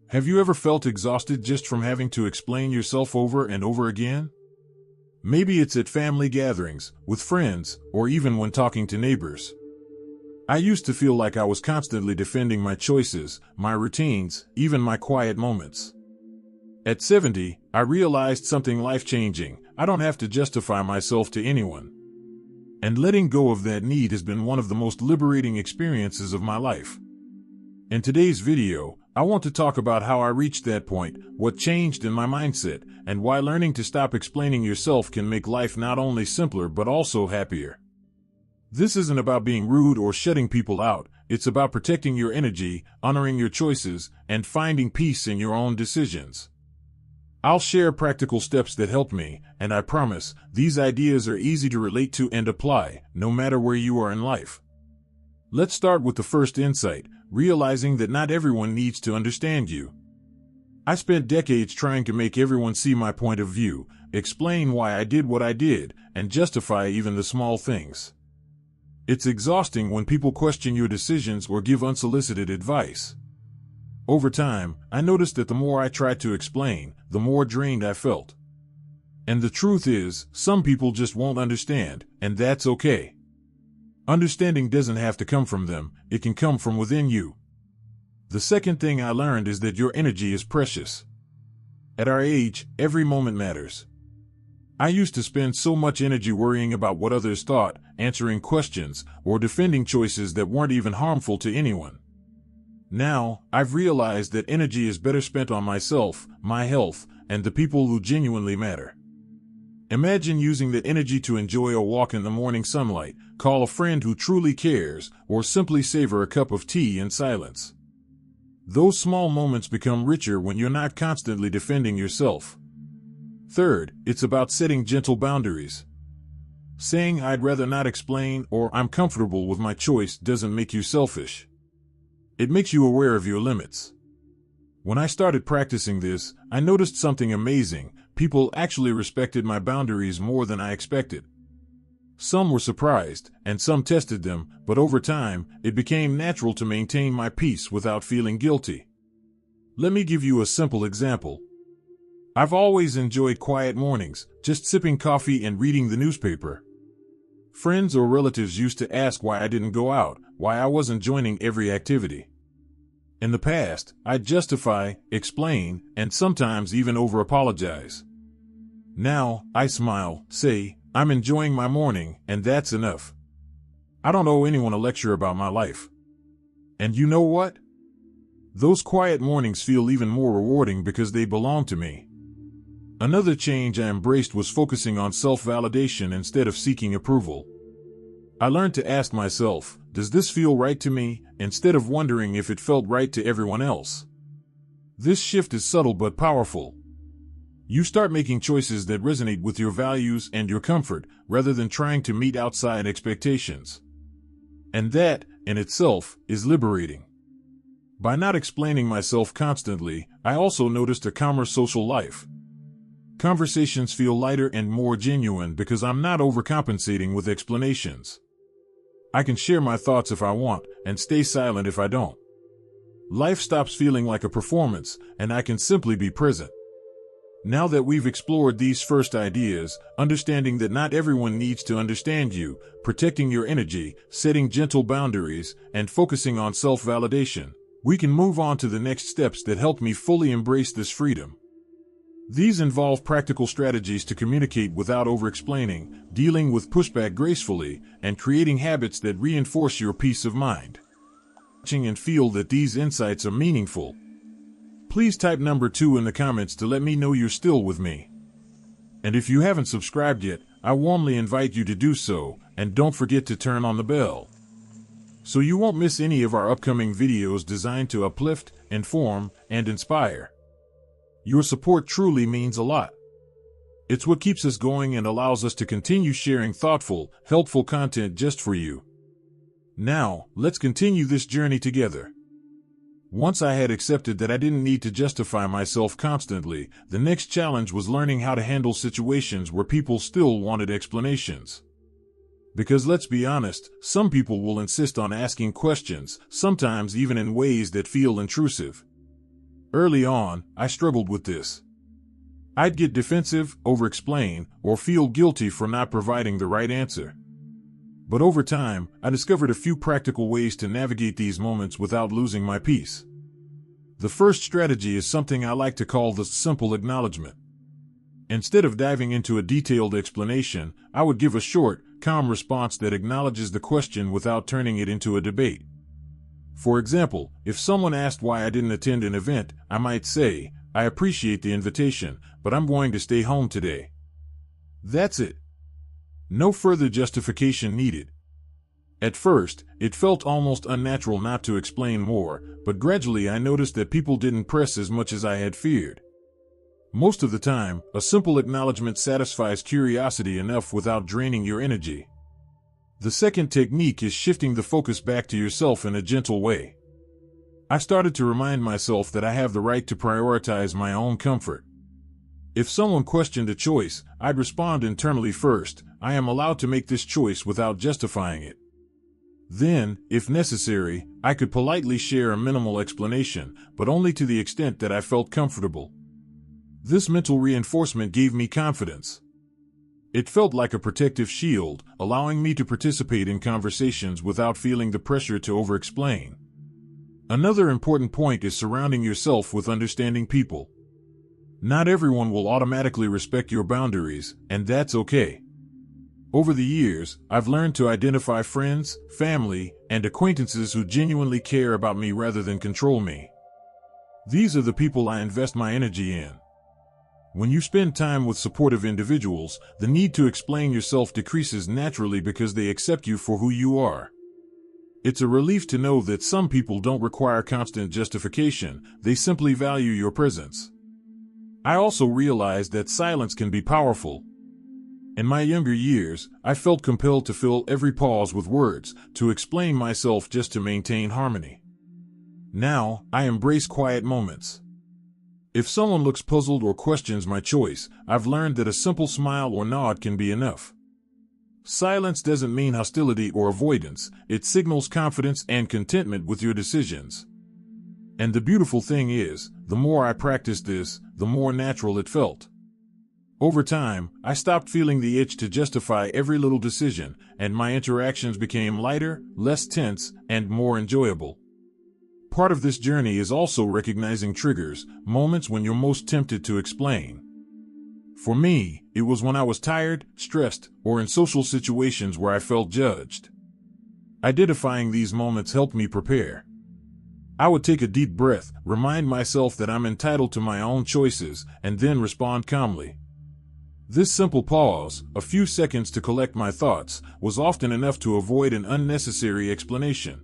Have you ever felt exhausted just from having to explain yourself over and over again? Maybe it's at family gatherings, with friends, or even when talking to neighbors. I used to feel like I was constantly defending my choices, my routines, even my quiet moments. At 70, I realized something life-changing. I don't have to justify myself to anyone. And letting go of that need has been one of the most liberating experiences of my life. In today's video, I want to talk about how I reached that point, what changed in my mindset, and why learning to stop explaining yourself can make life not only simpler but also happier. This isn't about being rude or shutting people out. It's about protecting your energy, honoring your choices, and finding peace in your own decisions. I'll share practical steps that helped me, and I promise, these ideas are easy to relate to and apply, no matter where you are in life. Let's start with the first insight, realizing that not everyone needs to understand you. I spent decades trying to make everyone see my point of view, explain why I did what I did, and justify even the small things. It's exhausting when people question your decisions or give unsolicited advice. Over time, I noticed that the more I tried to explain, the more drained I felt. And the truth is, some people just won't understand, and that's okay. Understanding doesn't have to come from them, it can come from within you. The second thing I learned is that your energy is precious. At our age, every moment matters. I used to spend so much energy worrying about what others thought, answering questions, or defending choices that weren't even harmful to anyone. Now, I've realized that energy is better spent on myself, my health, and the people who genuinely matter. Imagine using that energy to enjoy a walk in the morning sunlight, call a friend who truly cares, or simply savor a cup of tea in silence. Those small moments become richer when you're not constantly defending yourself. Third, it's about setting gentle boundaries. Saying I'd rather not explain or I'm comfortable with my choice doesn't make you selfish. It makes you aware of your limits. When I started practicing this, I noticed something amazing. People actually respected my boundaries more than I expected. Some were surprised, and some tested them, but over time, it became natural to maintain my peace without feeling guilty. Let me give you a simple example. I've always enjoyed quiet mornings, just sipping coffee and reading the newspaper. Friends or relatives used to ask why I didn't go out, why I wasn't joining every activity. In the past, I'd justify, explain, and sometimes even over-apologize. Now, I smile, say, I'm enjoying my morning, and that's enough. I don't owe anyone a lecture about my life. And you know what? Those quiet mornings feel even more rewarding because they belong to me. Another change I embraced was focusing on self-validation instead of seeking approval. I learned to ask myself, does this feel right to me, instead of wondering if it felt right to everyone else? This shift is subtle but powerful. You start making choices that resonate with your values and your comfort, rather than trying to meet outside expectations. And that, in itself, is liberating. By not explaining myself constantly, I also noticed a calmer social life. Conversations feel lighter and more genuine because I'm not overcompensating with explanations. I can share my thoughts if I want, and stay silent if I don't. Life stops feeling like a performance, and I can simply be present. Now that we've explored these first ideas, understanding that not everyone needs to understand you, protecting your energy, setting gentle boundaries, and focusing on self-validation, we can move on to the next steps that help me fully embrace this freedom. These involve practical strategies to communicate without over-explaining, dealing with pushback gracefully, and creating habits that reinforce your peace of mind. And feel that these insights are meaningful. Please type number 2 in the comments to let me know you're still with me. And if you haven't subscribed yet, I warmly invite you to do so, and don't forget to turn on the bell, so you won't miss any of our upcoming videos designed to uplift, inform, and inspire. Your support truly means a lot. It's what keeps us going and allows us to continue sharing thoughtful, helpful content just for you. Now, let's continue this journey together. Once I had accepted that I didn't need to justify myself constantly, the next challenge was learning how to handle situations where people still wanted explanations. Because let's be honest, some people will insist on asking questions, sometimes even in ways that feel intrusive. Early on, I struggled with this. I'd get defensive, over-explain, or feel guilty for not providing the right answer. But over time, I discovered a few practical ways to navigate these moments without losing my peace. The first strategy is something I like to call the simple acknowledgement. Instead of diving into a detailed explanation, I would give a short, calm response that acknowledges the question without turning it into a debate. For example, if someone asked why I didn't attend an event, I might say, "I appreciate the invitation, but I'm going to stay home today." That's it. No further justification needed. At first, it felt almost unnatural not to explain more, but gradually I noticed that people didn't press as much as I had feared. Most of the time, a simple acknowledgement satisfies curiosity enough without draining your energy. The second technique is shifting the focus back to yourself in a gentle way. I started to remind myself that I have the right to prioritize my own comfort. If someone questioned a choice, I'd respond internally first, "I am allowed to make this choice without justifying it." Then, if necessary, I could politely share a minimal explanation, but only to the extent that I felt comfortable. This mental reinforcement gave me confidence. It felt like a protective shield, allowing me to participate in conversations without feeling the pressure to over-explain. Another important point is surrounding yourself with understanding people. Not everyone will automatically respect your boundaries, and that's okay. Over the years, I've learned to identify friends, family, and acquaintances who genuinely care about me rather than control me. These are the people I invest my energy in. When you spend time with supportive individuals, the need to explain yourself decreases naturally because they accept you for who you are. It's a relief to know that some people don't require constant justification, they simply value your presence. I also realized that silence can be powerful. In my younger years, I felt compelled to fill every pause with words, to explain myself just to maintain harmony. Now, I embrace quiet moments. If someone looks puzzled or questions my choice, I've learned that a simple smile or nod can be enough. Silence doesn't mean hostility or avoidance, it signals confidence and contentment with your decisions. And the beautiful thing is, the more I practiced this, the more natural it felt. Over time, I stopped feeling the itch to justify every little decision, and my interactions became lighter, less tense, and more enjoyable. Part of this journey is also recognizing triggers, moments when you're most tempted to explain. For me, it was when I was tired, stressed, or in social situations where I felt judged. Identifying these moments helped me prepare. I would take a deep breath, remind myself that I'm entitled to my own choices, and then respond calmly. This simple pause, a few seconds to collect my thoughts, was often enough to avoid an unnecessary explanation.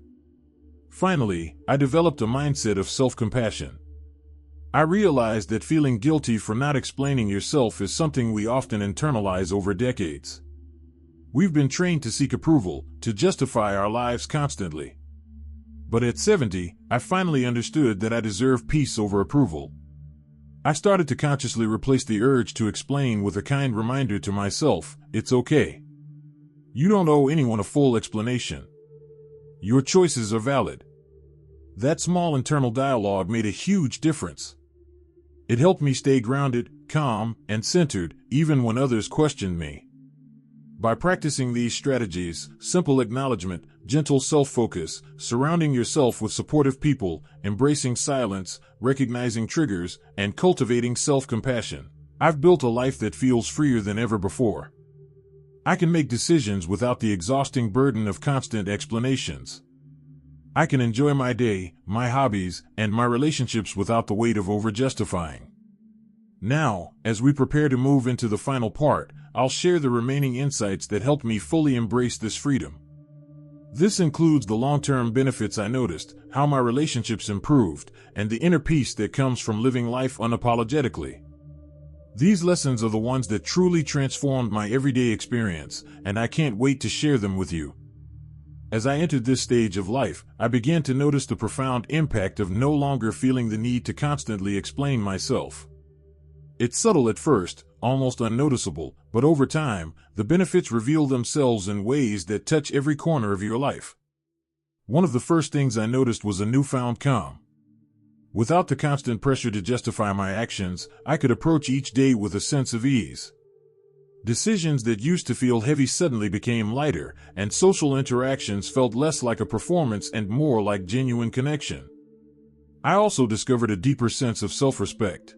Finally, I developed a mindset of self-compassion. I realized that feeling guilty for not explaining yourself is something we often internalize over decades. We've been trained to seek approval, to justify our lives constantly. But at 70, I finally understood that I deserve peace over approval. I started to consciously replace the urge to explain with a kind reminder to myself, "It's okay. You don't owe anyone a full explanation. Your choices are valid." That small internal dialogue made a huge difference. It helped me stay grounded, calm, and centered, even when others questioned me. By practicing these strategies, simple acknowledgement, gentle self-focus, surrounding yourself with supportive people, embracing silence, recognizing triggers, and cultivating self-compassion, I've built a life that feels freer than ever before. I can make decisions without the exhausting burden of constant explanations. I can enjoy my day, my hobbies, and my relationships without the weight of over-justifying. Now, as we prepare to move into the final part, I'll share the remaining insights that helped me fully embrace this freedom. This includes the long-term benefits I noticed, how my relationships improved, and the inner peace that comes from living life unapologetically. These lessons are the ones that truly transformed my everyday experience, and I can't wait to share them with you. As I entered this stage of life, I began to notice the profound impact of no longer feeling the need to constantly explain myself. It's subtle at first, almost unnoticeable, but over time, the benefits reveal themselves in ways that touch every corner of your life. One of the first things I noticed was a newfound calm. Without the constant pressure to justify my actions, I could approach each day with a sense of ease. Decisions that used to feel heavy suddenly became lighter, and social interactions felt less like a performance and more like genuine connection. I also discovered a deeper sense of self-respect.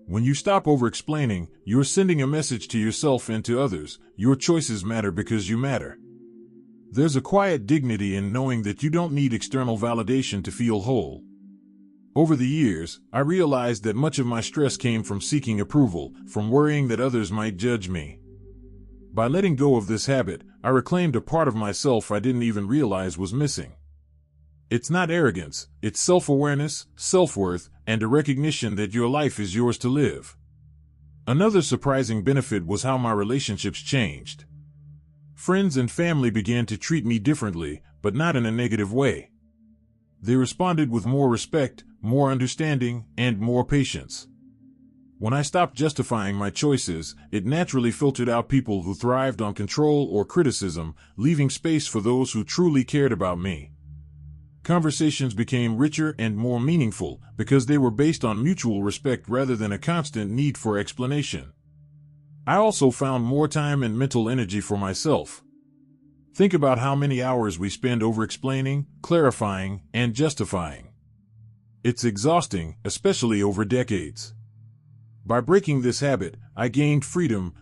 When you stop over-explaining, you're sending a message to yourself and to others. Your choices matter because you matter. There's a quiet dignity in knowing that you don't need external validation to feel whole. Over the years, I realized that much of my stress came from seeking approval, from worrying that others might judge me. By letting go of this habit, I reclaimed a part of myself I didn't even realize was missing. It's not arrogance, it's self-awareness, self-worth, and a recognition that your life is yours to live. Another surprising benefit was how my relationships changed. Friends and family began to treat me differently, but not in a negative way. They responded with more respect, more understanding, and more patience. When I stopped justifying my choices, it naturally filtered out people who thrived on control or criticism, leaving space for those who truly cared about me. Conversations became richer and more meaningful because they were based on mutual respect rather than a constant need for explanation. I also found more time and mental energy for myself. Think about how many hours we spend over-explaining, clarifying, and justifying. It's exhausting, especially over decades. By breaking this habit, I gained freedom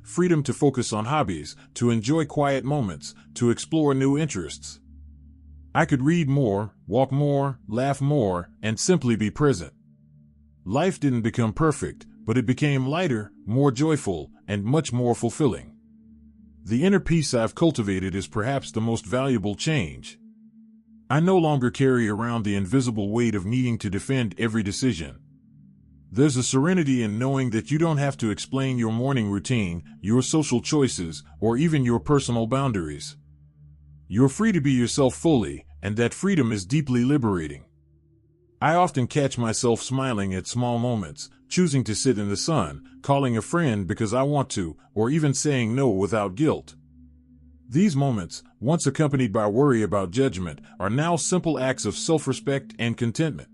to focus on hobbies, to enjoy quiet moments, to explore new interests. I could read more, walk more, laugh more, and simply be present. Life didn't become perfect, but it became lighter, more joyful, and much more fulfilling. The inner peace I've cultivated is perhaps the most valuable change. I no longer carry around the invisible weight of needing to defend every decision. There's a serenity in knowing that you don't have to explain your morning routine, your social choices, or even your personal boundaries. You're free to be yourself fully, and that freedom is deeply liberating. I often catch myself smiling at small moments, choosing to sit in the sun, calling a friend because I want to, or even saying no without guilt. These moments, once accompanied by worry about judgment, are now simple acts of self-respect and contentment.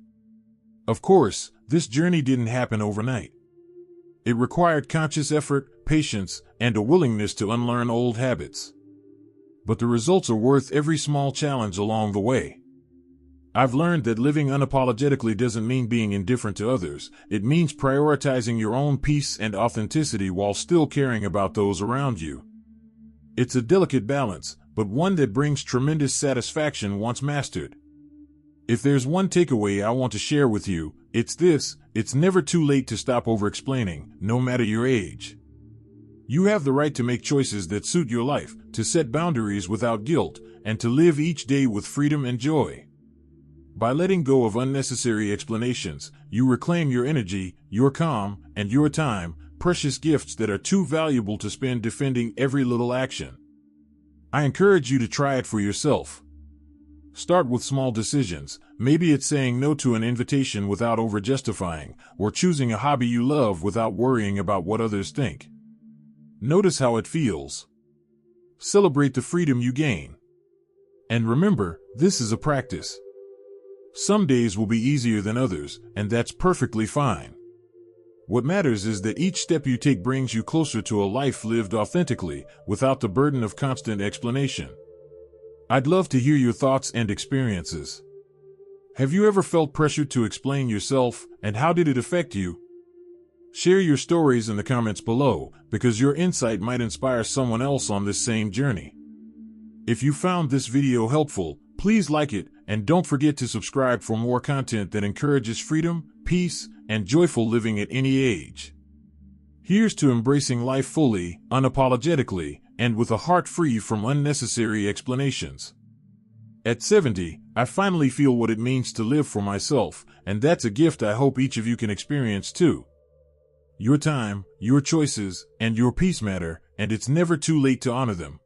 Of course, this journey didn't happen overnight. It required conscious effort, patience, and a willingness to unlearn old habits. But the results are worth every small challenge along the way. I've learned that living unapologetically doesn't mean being indifferent to others. It means prioritizing your own peace and authenticity while still caring about those around you. It's a delicate balance, but one that brings tremendous satisfaction once mastered. If there's one takeaway I want to share with you, it's this: it's never too late to stop over-explaining, no matter your age. You have the right to make choices that suit your life, to set boundaries without guilt, and to live each day with freedom and joy. By letting go of unnecessary explanations, you reclaim your energy, your calm, and your time, precious gifts that are too valuable to spend defending every little action. I encourage you to try it for yourself. Start with small decisions. Maybe it's saying no to an invitation without over-justifying, or choosing a hobby you love without worrying about what others think. Notice how it feels. Celebrate the freedom you gain. And remember, this is a practice. Some days will be easier than others, and that's perfectly fine. What matters is that each step you take brings you closer to a life lived authentically, without the burden of constant explanation. I'd love to hear your thoughts and experiences. Have you ever felt pressured to explain yourself, and how did it affect you? Share your stories in the comments below, because your insight might inspire someone else on this same journey. If you found this video helpful, please like it, and don't forget to subscribe for more content that encourages freedom, peace, and joyful living at any age. Here's to embracing life fully, unapologetically, and with a heart free from unnecessary explanations. At 70, I finally feel what it means to live for myself, and that's a gift I hope each of you can experience too. Your time, your choices, and your peace matter, and it's never too late to honor them.